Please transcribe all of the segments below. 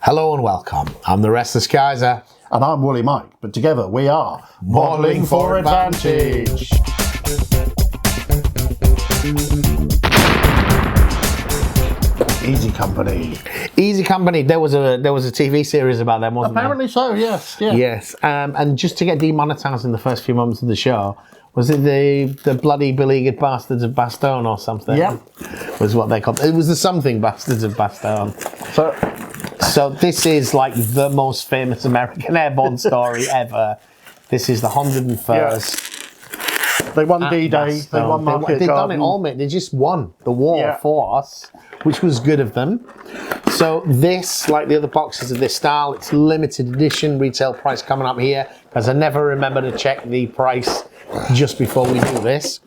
Hello and welcome. I'm the Restless Kaiser. And I'm Woolly Mike, but together we are Modelling for Advantage. Easy Company. Easy Company. There was a TV series about them, wasn't Apparently so, yes. Yeah. Yes. And just to get demonetised in the first few moments of the show, was it the bloody beleaguered bastards of Bastogne or something? Yeah. Was what they called. It was the something bastards of Bastogne. So this is like the most famous American airborne story ever. This is the 101st. Yeah. They won D-Day, they won Market They've done Garden. it all, mate. They just won the war for us, which was good of them. So this, like the other boxes of this style, it's limited edition, retail price coming up here, because I never remember to check the price just before we do this.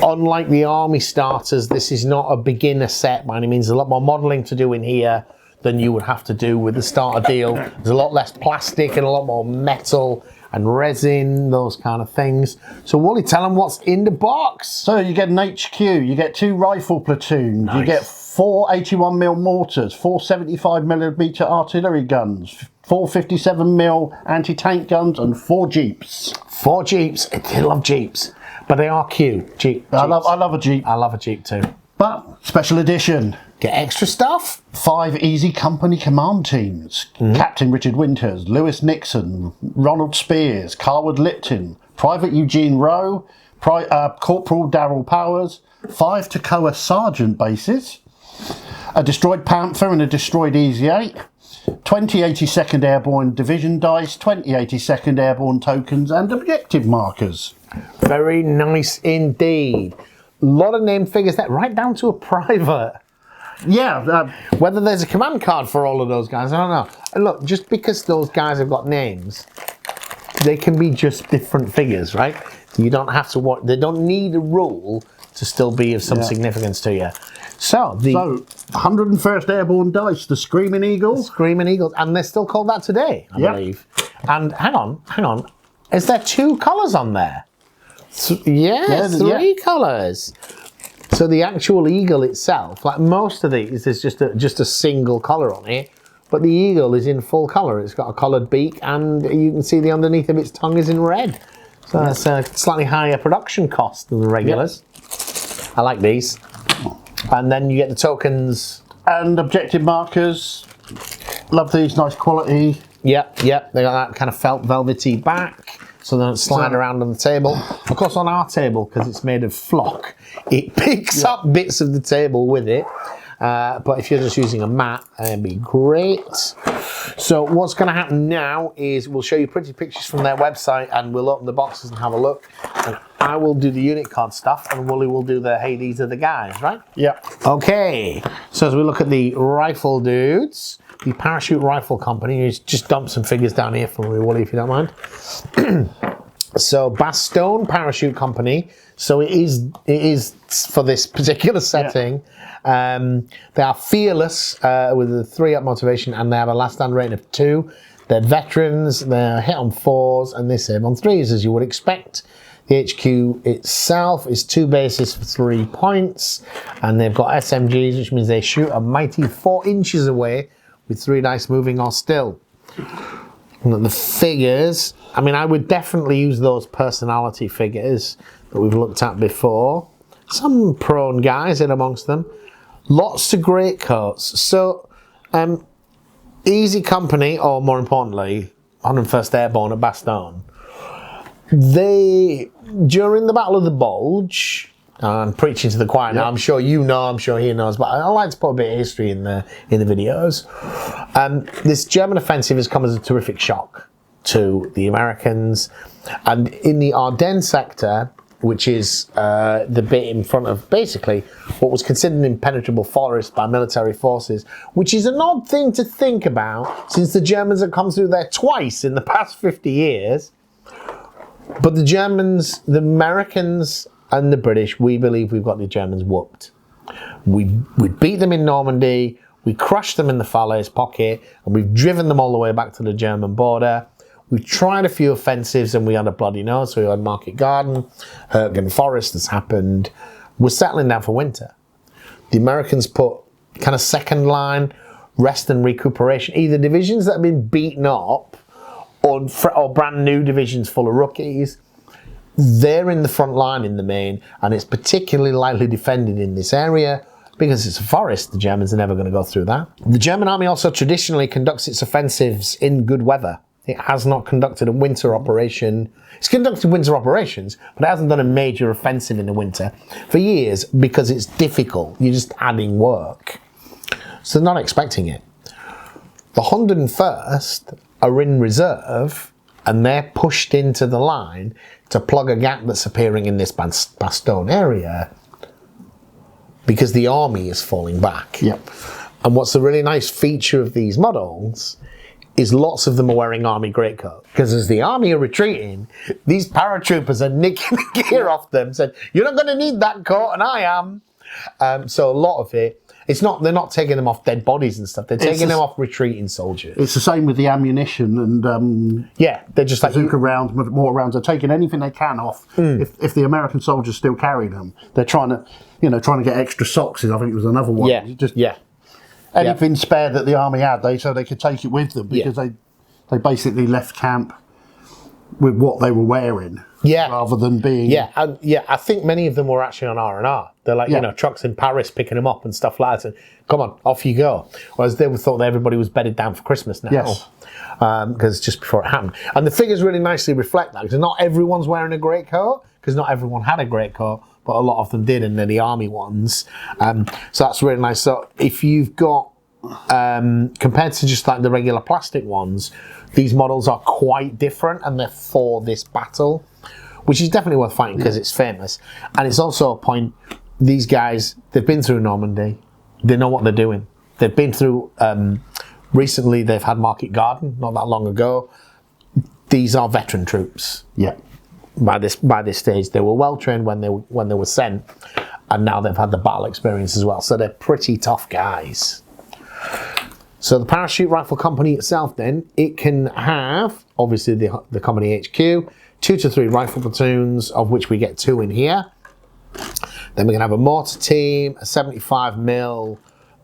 Unlike the army starters, this is not a beginner set by any means. There's a lot more modelling to do in here than you would have to do with the starter deal. There's a lot less plastic and a lot more metal and resin, those kind of things. So Wally, tell them what's in the box. So you get an HQ, you get 2 rifle platoons, Nice. you get 4 81mm mortars, 4 75mm artillery guns, 4 57mm anti-tank guns, and 4 jeeps. 4 jeeps. I love jeeps, but they are cute. Jeeps. I love a jeep. I love a jeep too. But special edition. Get extra stuff. 5 Easy Company command teams. Captain Richard Winters, Lewis Nixon, Ronald Spears, Carwood Lipton, Private Eugene Rowe, Corporal Darrell Powers, 5 Toccoa Sergeant bases, a destroyed Panther and a destroyed Easy 8, 20 82nd Airborne Division dice, 20 82nd Airborne tokens and objective markers. Very nice indeed. A lot of named figures there, right down to a private. Yeah. Whether there's a command card for all of those guys, I don't know. And look, just because those guys have got names, they can be just different figures, right? You don't have to watch. They don't need a rule to still be of some significance to you. So 101st Airborne dice, the Screaming Eagle. Screaming Eagles, and they're still called that today, I believe. And hang on, is there 2 colours on there? Yes, 3 colours. So the actual eagle itself, like most of these, there's just a single colour on it, but the eagle is in full colour. It's got a coloured beak, and you can see the underneath of its tongue is in red. So that's a slightly higher production cost than the regulars. I like these. And then you get the tokens. And objective markers. Love these, nice quality. Yep. They got that kind of felt velvety back, so they don't slide around on the table. Of course, on our table, because it's made of flock, it picks up bits of the table with it. But if you're just using a mat, it'd be great. So what's going to happen now is we'll show you pretty pictures from their website, and we'll open the boxes and have a look. And I will do the unit card stuff, and Wooly will do the hey, these are the guys, right? Yeah. Okay. So as we look at the rifle dudes, the Parachute Rifle Company, just dump some figures down here for me, Wooly, if you don't mind. So Bastogne Paratrooper Company. So it is for this particular setting. They are fearless with a 3-up motivation, and they have a last stand rating of 2. They're veterans. They're hit on 4s, and they save on 3s, as you would expect. The HQ itself is 2 bases for 3 points, and they've got SMGs, which means they shoot a mighty 4 inches away with 3 dice moving or still. And the figures, I mean, I would definitely use those personality figures that we've looked at before. Some prone guys in amongst them. Lots of great coats. So, Easy Company, or more importantly, 101st Airborne at Bastogne, they, during the Battle of the Bulge, I'm preaching to the choir now, I'm sure you know, I'm sure he knows, but I like to put a bit of history in the videos. This German offensive has come as a terrific shock to the Americans, and in the Ardennes sector, which is the bit in front of basically what was considered an impenetrable forest by military forces, which is an odd thing to think about since the Germans have come through there twice in the past 50 years. But the Germans, the Americans and the British, we believe we've got the Germans whooped. We beat them in Normandy, we crushed them in the Falaise pocket, and we've driven them all the way back to the German border. We've tried a few offensives and we had a bloody nose. So we had Market Garden, Hürtgen Forest has happened. We're settling down for winter. The Americans put kind of second line rest and recuperation. Either divisions that have been beaten up or brand new divisions full of rookies. They're in the front line in the main, and it's particularly lightly defended in this area because it's a forest. The Germans are never going to go through that. The German army also traditionally conducts its offensives in good weather. It has not conducted a winter operation. It's conducted winter operations, but it hasn't done a major offensive in the winter for years because it's difficult. You're just adding work. So they're not expecting it. The 101st are in reserve, and they're pushed into the line to plug a gap that's appearing in this Bastogne area because the army is falling back. Yep. And what's a really nice feature of these models is lots of them are wearing army greatcoat. Because as the army are retreating, these paratroopers are nicking the gear off them, said, "You're not going to need that coat," and I am. So a lot of it, they're not taking them off dead bodies and stuff. They're taking them off retreating soldiers. It's the same with the ammunition and they're just like bazooka rounds, more rounds. They're taking anything they can off. If the American soldiers still carry them, they're trying to get extra socks. I think it was another one. Anything spare that the army had, so they could take it with them because they basically left camp with what they were wearing. Rather than being... I think many of them were actually on R&R. They're like, trucks in Paris picking them up and stuff like that. And, come on, off you go. Whereas they thought that everybody was bedded down for Christmas now. Yes. Because just before it happened. And the figures really nicely reflect that, because not everyone's wearing a great coat, because not everyone had a great coat, but a lot of them did, and they're the army ones. So that's really nice. So if you've got, compared to just like the regular plastic ones, these models are quite different, and they're for this battle, which is definitely worth fighting because it's famous. And it's also a point, these guys, they've been through Normandy, they know what they're doing. They've been through, recently they've had Market Garden, not that long ago. These are veteran troops. Yeah. By this stage, they were well trained when they were sent, and now they've had the battle experience as well. So they're pretty tough guys. So the Parachute Rifle Company itself, then, it can have obviously the company HQ, 2 to 3 rifle platoons, of which we get 2 in here. Then we can have a mortar team, a 75mm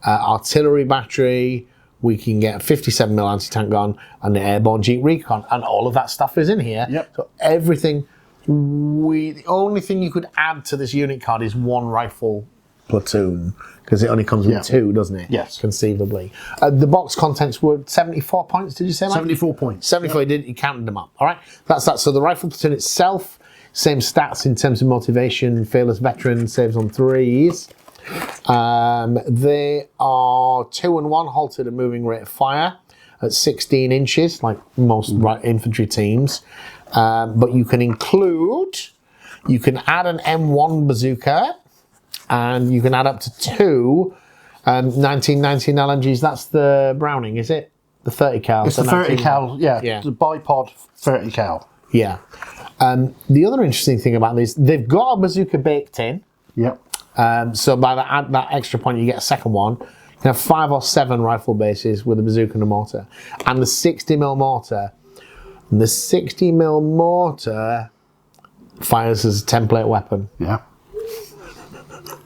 artillery battery. We can get a 57mm anti-tank gun and the Airborne Jeep Recon, and all of that stuff is in here. Yep. So everything. The only thing you could add to this unit card is 1 rifle platoon, because it only comes with 2, doesn't it? Yes. Conceivably. The box contents were 74 points, did you say, Mike? 74 points. 74, you counted them up. All right, that's that. So the rifle platoon itself, same stats in terms of motivation, fearless veteran, saves on 3s. They are 2 and 1 halted and moving rate of fire at 16 inches, like most infantry teams. But you can add an M1 bazooka, and you can add up to 2 1919 LMGs. That's the Browning, is it? The 30 cal. It's the 30 cal, yeah. The bipod 30 cal. Yeah. The other interesting thing about these, they've got a bazooka baked in. Yep. So by that extra point, you get a second one. You can have 5 or 7 rifle bases with a bazooka and a mortar. And the 60mm mortar. The 60mm mortar fires as a template weapon. Yeah.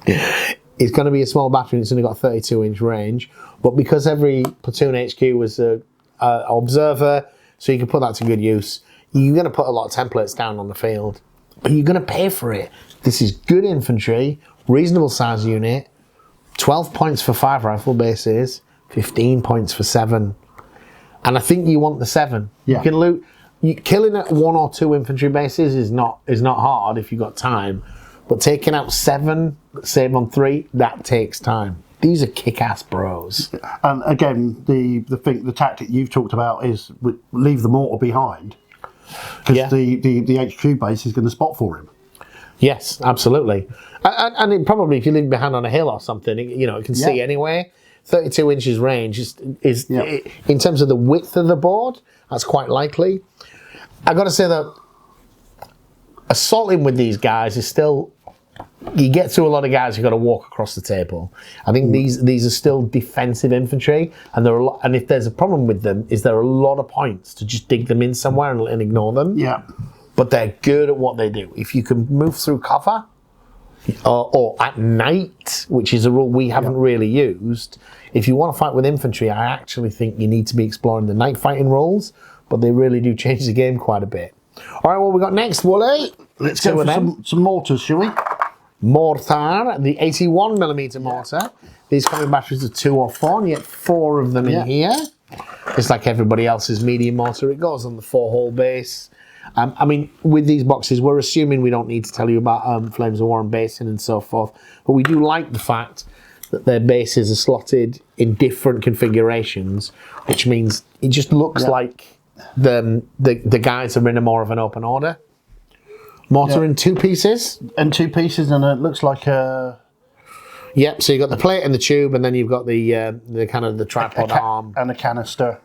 It's going to be a small battery, and it's only got a 32-inch range. But because every platoon HQ was an observer, so you can put that to good use, you're going to put a lot of templates down on the field. But you're going to pay for it. This is good infantry, reasonable size unit, 12 points for 5 rifle bases, 15 points for 7. And I think you want the 7. Yeah. You can loot. Killing at 1 or 2 infantry bases is not hard if you've got time. But taking out 7, save on 3, that takes time. These are kick-ass bros. And again, the tactic you've talked about is leave the mortar behind, because the HQ base is going to spot for him. Yes, absolutely. And it probably, if you leave him behind on a hill or something, it can see anyway. 32 inches range is in terms of the width of the board, that's quite likely. I've got to say that assaulting with these guys is still, you get to a lot of guys who've got to walk across the table. I think these are still defensive infantry, and and if there's a problem with them, is there are a lot of points to just dig them in somewhere and ignore them. Yeah. But they're good at what they do. If you can move through cover, or at night, which is a rule we haven't really used. If you want to fight with infantry, I actually think you need to be exploring the night fighting rules, but they really do change the game quite a bit. All right, what we got next, Wooly? Let's go for some mortars, shall we? Mortar, the 81mm mortar. These come in batteries of 2 or 4, and you get 4 of them in here. Just like everybody else's medium mortar, it goes on the 4-hole base. I mean, with these boxes, we're assuming we don't need to tell you about Flames of War and basing and so forth, but we do like the fact that their bases are slotted in different configurations, which means it just looks like the guys are in a more of an open order. Mortar in 2 pieces. And 2 pieces, and it looks like a... Yep, so you've got the plate and the tube, and then you've got the kind of the tripod arm. And a canister.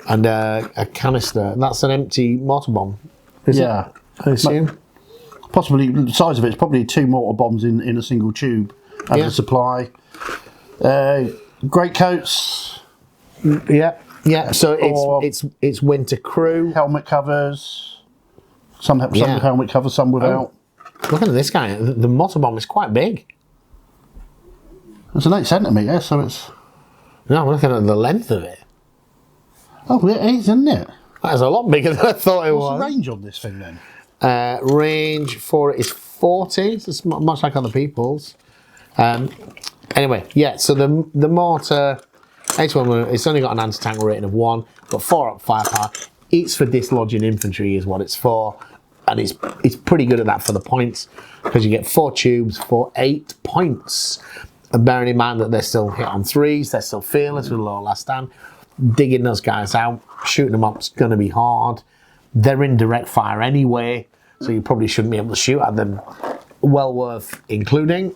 And a canister. That's an empty mortar bomb, is it? I assume. Possibly, the size of it's probably 2 mortar bombs in a single tube as a supply. Greatcoats. Yeah. So it's winter crew. Helmet covers. Some with helmet covers, some without. Look at this guy. The mortar bomb is quite big. It's an 8 centimetre, so it's... No, I'm looking at the length of it. Oh, it is, isn't it? That's a lot bigger than I thought it was. What's the range on this thing then? Range for it is 40. So it's much like other people's. Anyway, yeah. So the mortar, H1, it's only got an anti-tank rating of 1, got 4 up firepower. It's for dislodging infantry, is what it's for, and it's pretty good at that for the points because you get 4 tubes for 8 points. And bearing in mind that they're still hit on 3s, they're still fearless with low last stand. Digging those guys out, shooting them up is going to be hard. They're in direct fire anyway, so you probably shouldn't be able to shoot at them. Well worth including.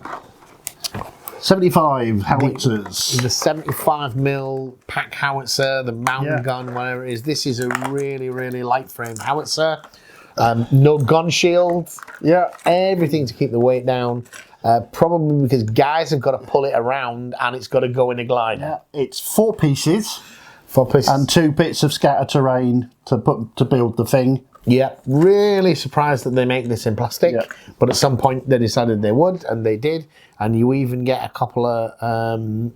75 howitzers. The 75mm pack howitzer, the mountain gun, whatever it is. This is a really, really light frame howitzer. No gun shield. Everything to keep the weight down. Probably because guys have got to pull it around and it's got to go in a glider. It's 4 pieces. 4 pieces. And 2 bits of scatter terrain to build the thing. Yeah, really surprised that they make this in plastic. But at some point they decided they would, and they did. And you even get a couple of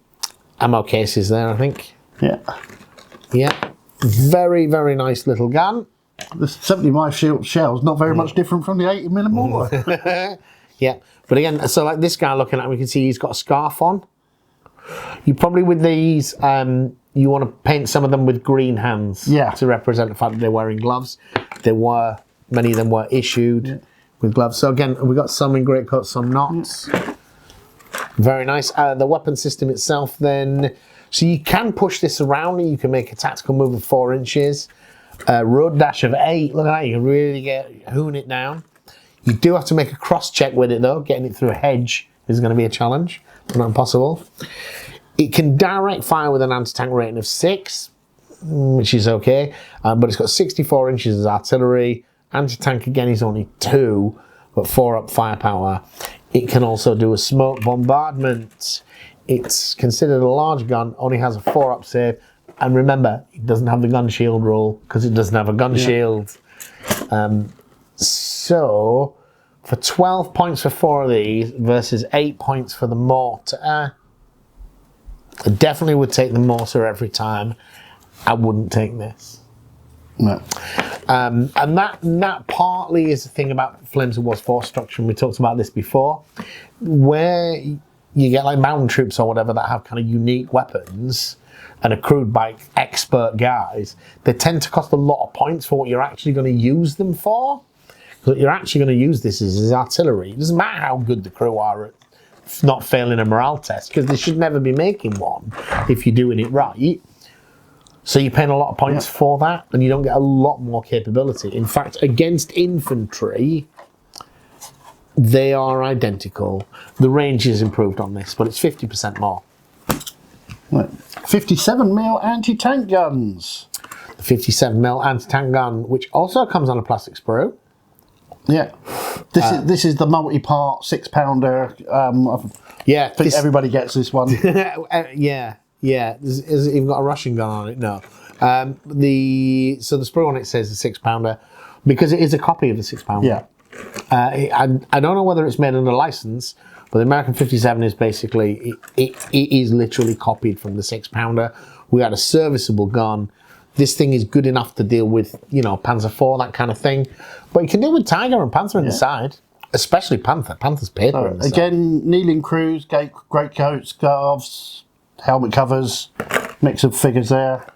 ammo cases there, I think. Yeah. Very, very nice little gun. The 75 shells, not very much different from the 80mm mortar. Yeah, but again, so like this guy looking at him, we can see he's got a scarf on. You probably with these, you want to paint some of them with green hands to represent the fact that they're wearing gloves. Many of them were issued with gloves. So again, we got some in greatcoats, some not. Very nice. The weapon system itself then, so you can push this around and you can make a tactical move of 4 inches. Road dash of 8, look at that, you can really hoon it down. You do have to make a cross check with it though. Getting it through a hedge is going to be a challenge, but not impossible. It can direct fire with an anti-tank rating of 6, which is okay, but it's got 64 inches as artillery. Anti-tank again is only 2, but 4 up firepower. It can also do a smoke bombardment. It's considered a large gun, only has a 4 up save, and remember, it doesn't have the gun shield rule because it doesn't have a gun shield. So, for 12 points for 4 of these versus 8 points for the mortar, I definitely would take the mortar every time. I wouldn't take this. No. And that partly is the thing about Flames of War's force structure, and we talked about this before, where you get like mountain troops or whatever that have kind of unique weapons and accrued by expert guys. They tend to cost a lot of points for what you're actually going to use them for. What you're actually going to use this as artillery. It doesn't matter how good the crew are at not failing a morale test, because they should never be making one if you're doing it right. So you're paying a lot of points for that, and you don't get a lot more capability. In fact, against infantry, they are identical. The range is improved on this, but it's 50% more. 57mm anti-tank guns. The 57mm anti-tank gun, which also comes on a plastic sprue. Yeah, this is the multi-part 6-pounder. I think everybody gets this one. Yeah. Has it even got a Russian gun on it? No. So the sprue on it says the 6-pounder because it is a copy of the 6-pounder. Yeah. I don't know whether it's made under license, but the American 57 is basically, it is literally copied from the 6-pounder. We had a serviceable gun. This thing is good enough to deal with, you know, Panzer IV, that kind of thing. But you can deal with Tiger and Panther in the side, especially Panther. Panther's paper. Again, kneeling crews, greatcoats, scarves, helmet covers, mix of figures there.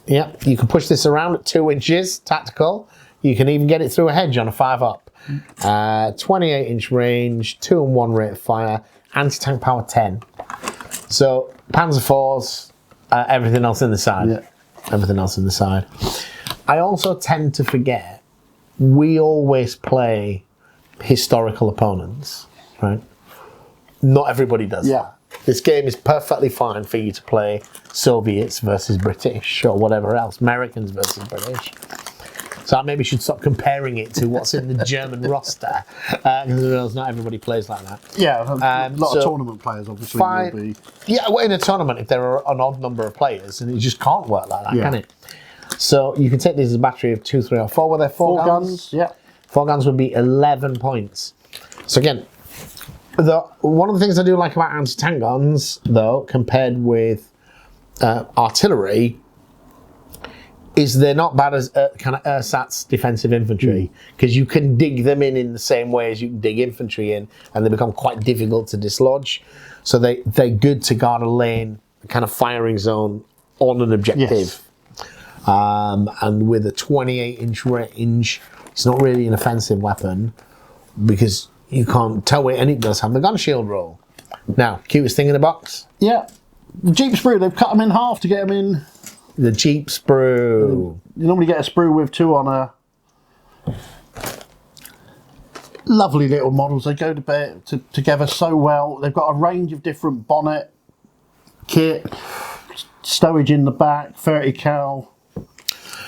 Yeah, you can push this around at 2 inches, tactical. You can even get it through a hedge on a 5-up. 28-inch range, 2-1 rate of fire, anti-tank power 10. So Panzer IVs, everything else in the side. Yeah. Everything else in the side. I also tend to forget, we always play historical opponents, right? Not everybody does. Yeah. This game is perfectly fine for you to play Soviets versus British or whatever else, Americans versus British. So I maybe should stop comparing it to what's in the German roster, because not everybody plays like that. Yeah, a lot of tournament players obviously will be. Yeah, well, in a tournament, if there are an odd number of players, and it just can't work like that, can it? So you can take these as a battery of 2, 3, or 4. Were there 4 guns? Yeah. 4 guns would be 11 points. So again, one of the things I do like about anti-tank guns, though, compared with artillery, is they're not bad as kind of ersatz defensive infantry, because you can dig them in the same way as you can dig infantry in, and they become quite difficult to dislodge. So they're good to guard a lane, a kind of firing zone on an objective. Yes. And with a 28-inch range, it's not really an offensive weapon because you can't tow it, and it does have the gun shield roll. Now, cutest thing in the box? Yeah. The Jeep sprue, they've cut them in half to get them in. The Jeep sprue. You normally get a sprue with 2 on a. Lovely little models. They go together so well. They've got a range of different bonnet, kit, stowage in the back, 30 cal.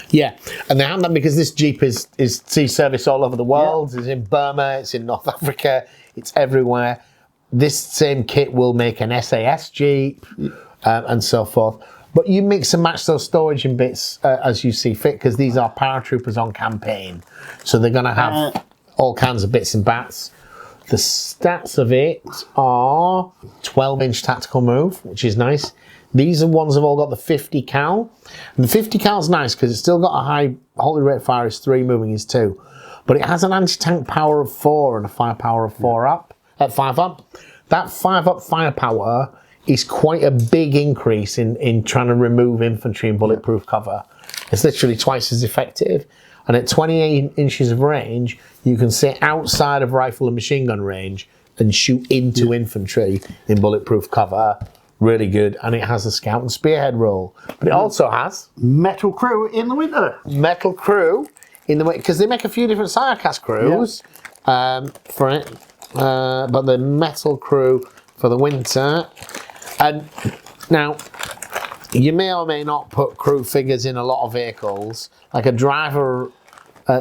Yeah, and they have that because this Jeep is sea service all over the world. It's in Burma, it's in North Africa, it's everywhere. This same kit will make an SAS Jeep and so forth. But you mix and match those storage in bits as you see fit, because these are paratroopers on campaign. So they're going to have all kinds of bits and bats. The stats of it are 12-inch tactical move, which is nice. These are ones that have all got the 50 cal. And the 50 cal is nice because it's still got a high holy rate of fire is 3, moving is 2. But it has an anti-tank power of 4 and a firepower of 5 up. That 5-up firepower is quite a big increase in trying to remove infantry in bulletproof cover. It's literally twice as effective. And at 28 inches of range, you can sit outside of rifle and machine gun range and shoot into infantry in bulletproof cover. Really good. And it has a scout and spearhead roll. But it also has metal crew in the winter. Metal crew in the winter, because they make a few different Sirecast crews for it. But the metal crew for the winter. And now, you may or may not put crew figures in a lot of vehicles. Like a driver,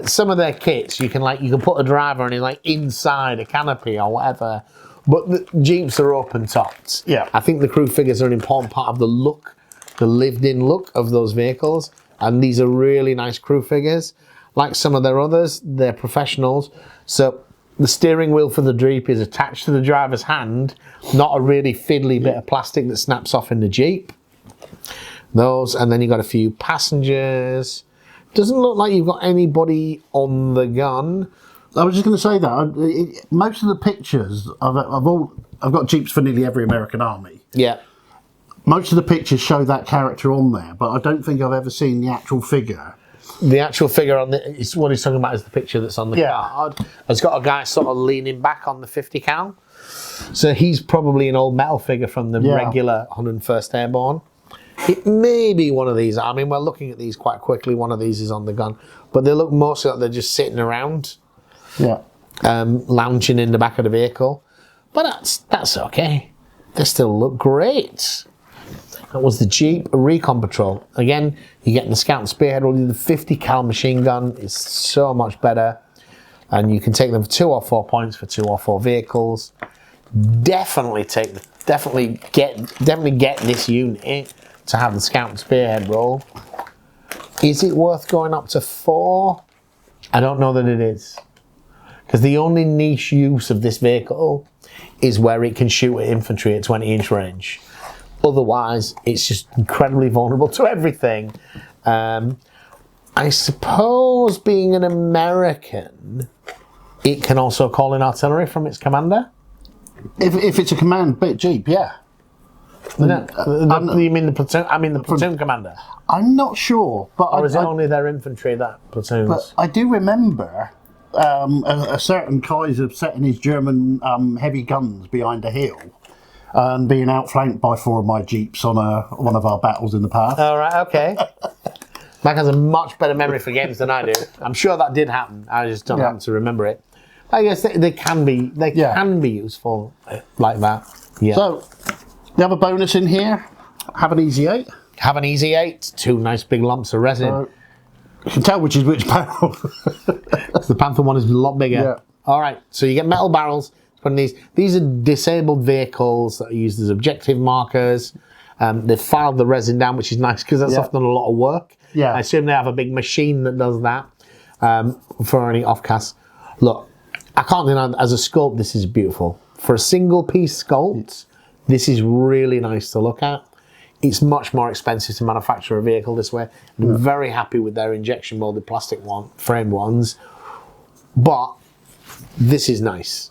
some of their kits, you can put a driver inside a canopy or whatever. But the Jeeps are open topped. Yeah. I think the crew figures are an important part of the look, the lived-in look of those vehicles. And these are really nice crew figures. Like some of their others, they're professionals. So the steering wheel for the Jeep is attached to the driver's hand, not a really fiddly bit of plastic that snaps off in the Jeep. Those, and then you've got a few passengers. Doesn't look like you've got anybody on the gun. I was just going to say that most of the pictures I've got Jeeps for nearly every American army. Yeah. Most of the pictures show that character on there, but I don't think I've ever seen the actual figure. The actual figure on what he's talking about is the picture that's on the card. It's got a guy sort of leaning back on the 50 cal. So he's probably an old metal figure from the regular 101st Airborne. It may be one of these. I mean, we're looking at these quite quickly. One of these is on the gun. But they look mostly like they're just sitting around. Yeah. Lounging in the back of the vehicle. But that's okay. They still look great. That was the Jeep Recon Patrol. Again, you're getting the Scout and Spearhead. The 50 cal machine gun is so much better. And you can take them for 2 or 4 points for 2 or 4 vehicles. Definitely get this unit to have the Scout and Spearhead roll. Is it worth going up to 4? I don't know that it is. because the only niche use of this vehicle is where it can shoot at infantry at 20-inch range. Otherwise, it's just incredibly vulnerable to everything. I suppose, being an American, it can also call in artillery from its commander. If it's a command jeep, yeah. No, you mean the platoon? I mean the platoon commander. I'm not sure, but Or is it only their infantry that platoons? But I do remember a certain Kaiser setting his German heavy guns behind a hill and being outflanked by 4 of my jeeps on one of our battles in the past. All right, okay. Mike has a much better memory for games than I do. I'm sure that did happen. I just don't happen to remember it. I guess they can be can be useful like that. Yeah. So you have a bonus in here. Have an easy 8. Have an easy 8. 2 nice big lumps of resin. You can tell which is which barrel. The Panther one is a lot bigger. Yeah. All right. So you get metal barrels. Putting these. These are disabled vehicles that are used as objective markers. They've filed the resin down, which is nice because that's often a lot of work. Yeah. I assume they have a big machine that does that for any offcasts. Look, I can't deny that as a sculpt, this is beautiful. For a single piece sculpt, this is really nice to look at. It's much more expensive to manufacture a vehicle this way. I'm very happy with their injection molded plastic framed ones, but this is nice.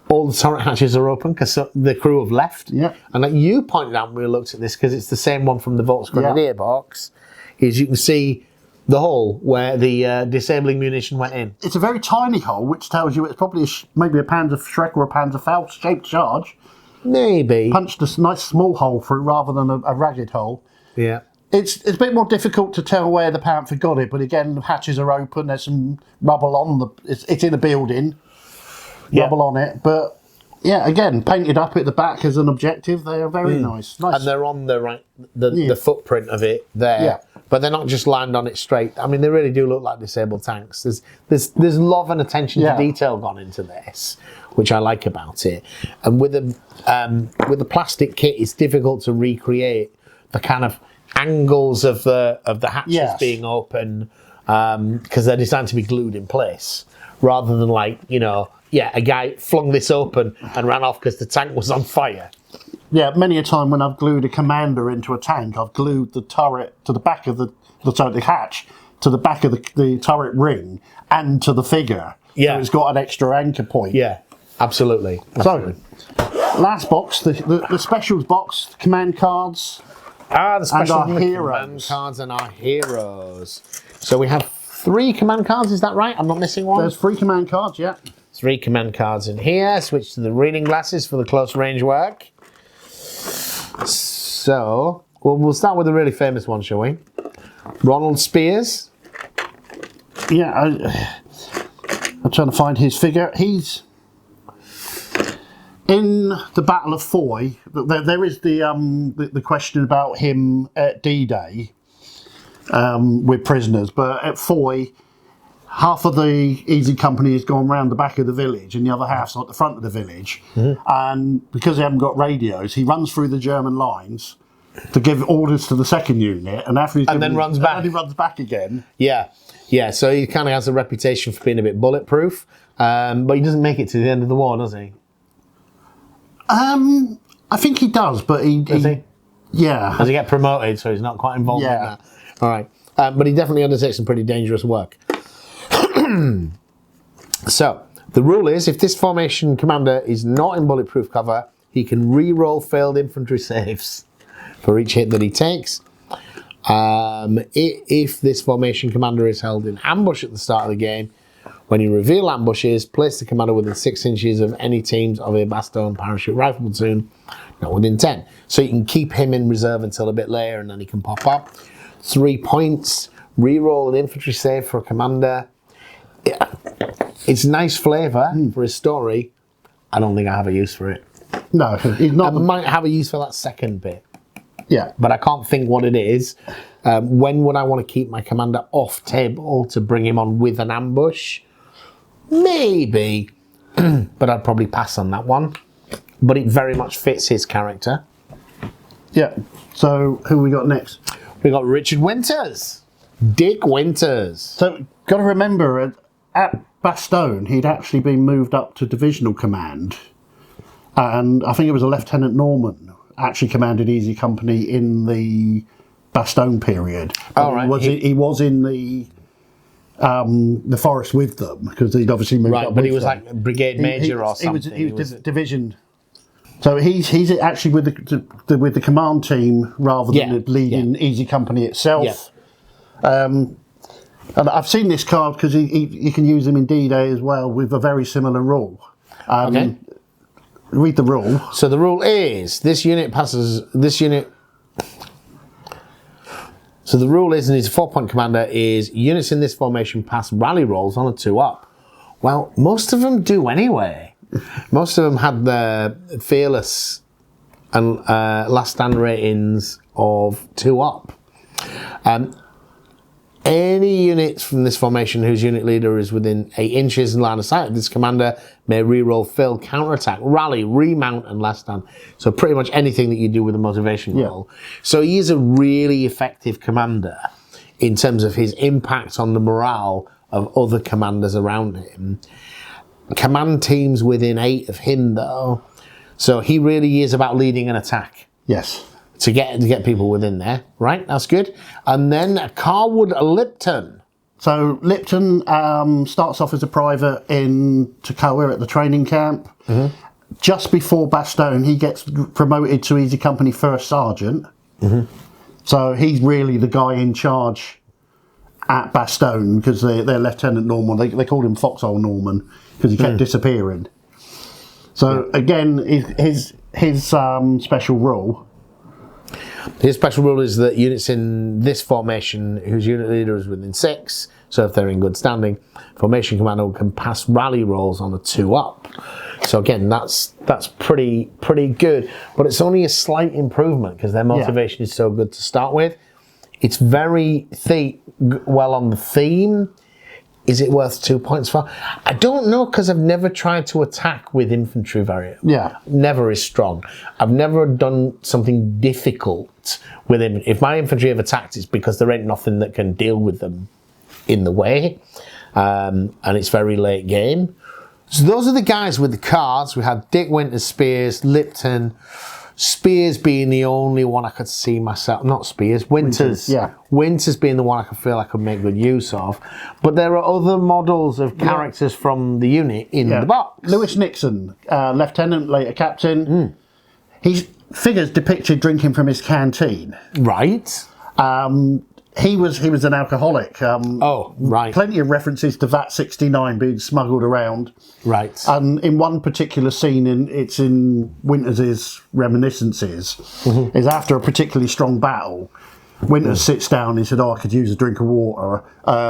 All the turret hatches are open because the crew have left. Yeah. And like you pointed out when we looked at this, because it's the same one from the Volks Grenadier box, is you can see the hole where the disabling munition went in. It's a very tiny hole, which tells you it's probably maybe a Panzer Schreck or a Panzer Faust shaped charge. Maybe. Punched a nice small hole through rather than a ragged hole. Yeah. It's a bit more difficult to tell where the Panther got it, but again, the hatches are open. There's some rubble on it's in a building. Rubble on it, but yeah, again, painted up at the back as an objective. They are very nice. And they're on the footprint of it there. Yeah. But they're not just lined on it straight. I mean, they really do look like disabled tanks. There's love and attention to detail gone into this, which I like about it. And with the plastic kit, it's difficult to recreate the kind of angles of the hatches being open because they're designed to be glued in place, rather than a guy flung this open and ran off because the tank was on fire. Yeah, many a time when I've glued a commander into a tank, I've glued the turret to the back of the hatch, to the back of the turret ring, and to the figure. Yeah. So it's got an extra anchor point. Yeah, absolutely. So, last box, the specials box, the command cards. The special and our heroes. Command cards and our heroes. So we have 3 command cards, is that right? I'm not missing one? There's 3 command cards, yeah. 3 command cards in here. Switch to the reading glasses for the close range work. So, we'll start with the really famous one, shall we? Ronald Spears. Yeah, I'm trying to find his figure. He's in the Battle of Foy. There is the question about him at D-Day with prisoners, but at Foy, half of the Easy Company has gone round the back of the village and the other half's at the front of the village. And because they haven't got radios, he runs through the German lines to give orders to the second unit, and after he's runs back. And then he runs back again. Yeah, so he kind of has a reputation for being a bit bulletproof, but he doesn't make it to the end of the war, does he? I think he does, but Does he? Yeah. Does he get promoted, so he's not quite involved in that? All right. But he definitely undertakes some pretty dangerous work. So, the rule is, if this formation commander is not in bulletproof cover, he can re-roll failed infantry saves for each hit that he takes. If this formation commander is held in ambush at the start of the game, when you reveal ambushes, place the commander within 6 inches of any teams of a Bastogne Parachute Rifle platoon, not within 10. So you can keep him in reserve until a bit later and then he can pop up. 3 points, re-roll an infantry save for a commander. It's nice flavour for his story. I don't think I have a use for it. No, he's not. I might have a use for that second bit. Yeah. But I can't think what it is. When would I want to keep my commander off table to bring him on with an ambush? Maybe. But I'd probably pass on that one. But it very much fits his character. Yeah. So, who we got next? We got Richard Winters. Dick Winters. So, got to remember, at Bastogne, he'd actually been moved up to divisional command, and I think it was a Lieutenant Norman actually commanded Easy Company in the Bastogne period. Oh, right. He was in the forest with them because he'd obviously moved up. But with he was them. like brigade major or something. He was division. So he's actually with the command team rather than leading Easy Company itself. Yeah. And I've seen this card because you can use them in D-Day as well with a very similar rule. Okay. Read the rule. So the rule is this unit passes this unit. So the rule is, and he's a 4-point commander, is units in this formation pass rally rolls on a 2-up. Well, most of them do anyway. Most of them had the fearless and last stand ratings of 2-up. Any units from this formation whose unit leader is within 8 inches in line of sight of this commander may reroll, fill, counterattack, rally, remount, and last stand. So pretty much anything that you do with a motivation roll. So he is a really effective commander in terms of his impact on the morale of other commanders around him. Command teams within 8 of him, though. So he really is about leading an attack. Yes. To get people within there, right? That's good. And then Carwood Lipton. So Lipton starts off as a private in Toccoa at the training camp. Mm-hmm. Just before Bastogne, he gets promoted to Easy Company First Sergeant. Mm-hmm. So he's really the guy in charge at Bastogne because they're Lieutenant Norman. They called him Foxhole Norman because he kept disappearing. So again, his special rule. His special rule is that units in this formation whose unit leader is within 6, so if they're in good standing, formation commander can pass rally rolls on a 2-up. So again, that's pretty good, but it's only a slight improvement because their motivation is so good to start with. It's very well on the theme. Is it worth 2 points for? I don't know because I've never tried to attack with infantry variant. Yeah. Never is strong. I've never done something difficult with him. If my infantry have attacked, it's because there ain't nothing that can deal with them in the way. And it's very late game. So those are the guys with the cards. We had Dick Winters, Spears, Lipton. Spears being the only one I could see myself, not Spears, Winters. Yeah. Winters being the one I could feel I could make good use of. But there are other models of characters from the unit in the box. Lewis Nixon, lieutenant, later captain. His figures depicted drinking from his canteen. Right. He was an alcoholic. Right. Plenty of references to VAT 69 being smuggled around. Right. And in one particular scene, it's in Winters' reminiscences, is after a particularly strong battle. Winters sits down. He said, "I could use a drink of water."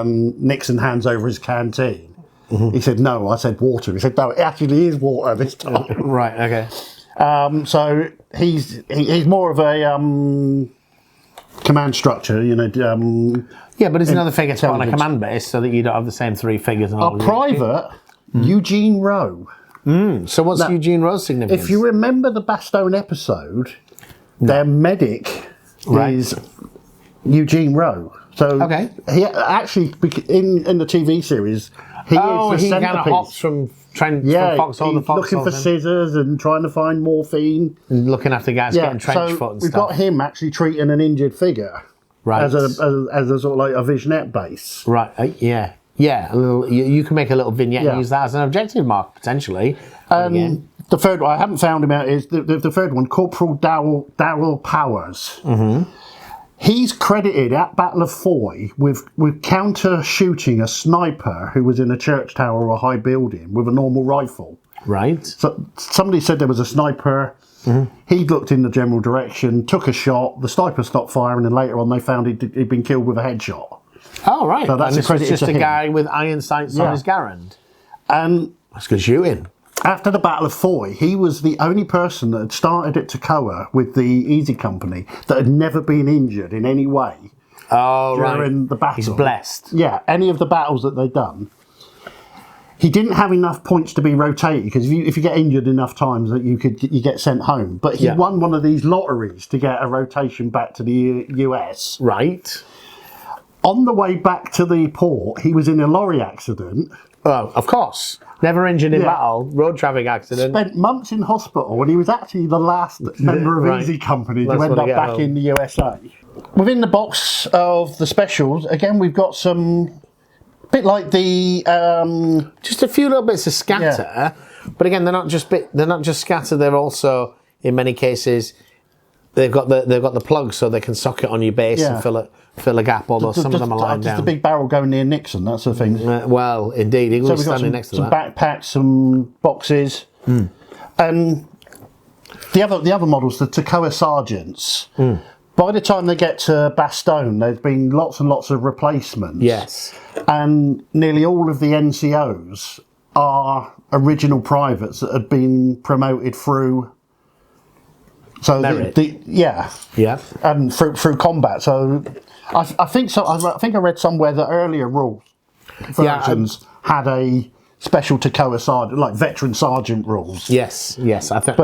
Nixon hands over his canteen. He said, "No, I said water." He said, "No, it actually is water this time." Right. Okay. So he's more of a command structure, yeah, but it's another figure on a command base so that you don't have the same 3 figures. Our private, Eugene Rowe. So what's Eugene Rowe's significance? If you remember the Bastogne episode, their medic is Eugene Rowe. So he actually, in the TV series, he is the he centerpiece. kind of hops from from Foxhole to Foxhole. Looking for scissors and trying to find morphine. And looking after guys getting trench foot and we've stuff. got him actually treating an injured figure as a sort of like a vignette base. Right, yeah. A little, you can make a little vignette and use that as an objective mark, potentially. The third one, I haven't found him out, is the third one, Corporal Darrell Powers. He's credited at Battle of Foy with counter-shooting a sniper who was in a church tower or a high building with a normal rifle. Right. So somebody said there was a sniper. He looked in the general direction, took a shot, the sniper stopped firing, and later on they found he'd been killed with a headshot. Oh, right. So that's and this was just a guy with iron sights on his Garand. And that's good shooting. After the Battle of Foy, he was the only person that had started at Toccoa with the Easy Company that had never been injured in any way during the battle. He's blessed. Yeah, any of the battles that they'd done. He didn't have enough points to be rotated because if you get injured enough times that you get sent home. But he won one of these lotteries to get a rotation back to the US. Right. On the way back to the port, he was in a lorry accident. Oh, of course. Never injured in battle, road traffic accident. Spent months in hospital, and he was actually the last member of Right. Easy Company to That's end when I up get back home. in the USA. Within the box of the specials, again, we've got some, bit like the Just a few little bits of scatter, but again, they're not just scatter. They're also, in many cases, they've got the plug so they can sock it on your base and fill a gap. Although some of them are lying down. Just the big barrel going near Nixon. That's the thing. Well, indeed, he was standing next to some that. backpacks, some boxes, and the other models, the Toccoa Sergeants. By the time they get to Bastogne, there's been lots and lots of replacements. Yes, and nearly all of the NCOs are original privates that had been promoted through. So merit. yeah, and through combat. So I think so. I think I read somewhere that earlier rules versions had a special Toccoa sergeant, like veteran sergeant rules. Yes. I think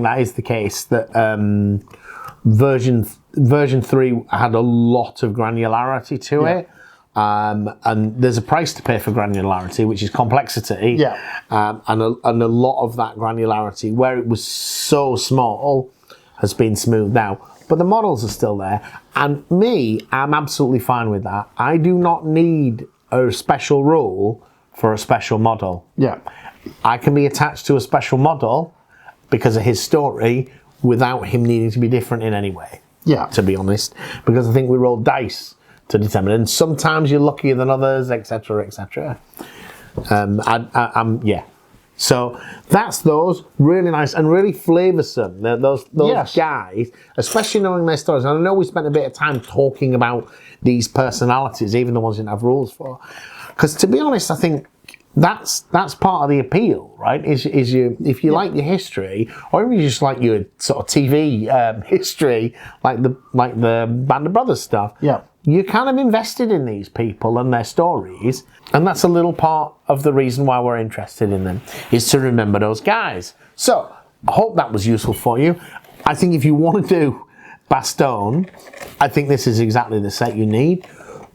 that is the case. That version 3 had a lot of granularity to it. And there's a price to pay for granularity, which is complexity. And a lot of that granularity, where it was so small, has been smoothed out. But the models are still there. And I'm absolutely fine with that. I do not need a special rule for a special model. I can be attached to a special model because of his story without him needing to be different in any way. To be honest. Because I think we roll dice to determine, and sometimes you're luckier than others, etc., etc. So that's those, really nice and really flavoursome. Those guys, especially knowing their stories. And I know we spent a bit of time talking about these personalities, even the ones you didn't have rules for. Because to be honest, I think that's part of the appeal, right? Is you, if you like your history, or even you just like your sort of TV history, like the Band of Brothers stuff. You're kind of invested in these people and their stories, and that's a little part of the reason why we're interested in them, is to remember those guys. So I hope that was useful for you. I think if you want to do Bastogne, I think this is exactly the set you need.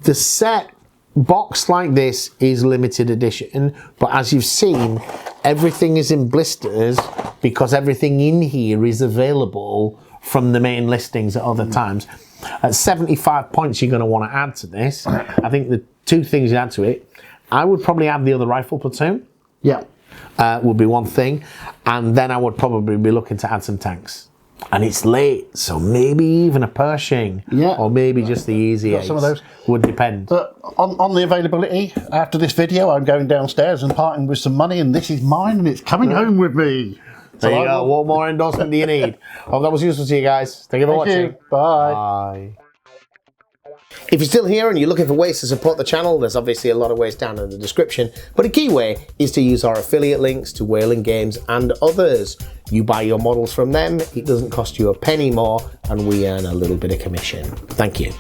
The set box like this is limited edition, but as you've seen, everything is in blisters because everything in here is available from the main listings at other times. At 75 points, you're going to want to add to this. I think the two things you add to it, I would probably add the other rifle platoon. Would be one thing, and then I would probably be looking to add some tanks. And it's late, so maybe even a Pershing, or maybe just the Easy 8s. Some of those would depend. But on the availability, after this video, I'm going downstairs and parting with some money, and this is mine, and it's coming home with me. There you go. What more endorsement do you need? Hope that was useful to you guys. Thank you for watching. Bye. Bye. If you're still here and you're looking for ways to support the channel, there's obviously a lot of ways down in the description, but a key way is to use our affiliate links to Whaling Games and others. You buy your models from them, it doesn't cost you a penny more, and we earn a little bit of commission. Thank you.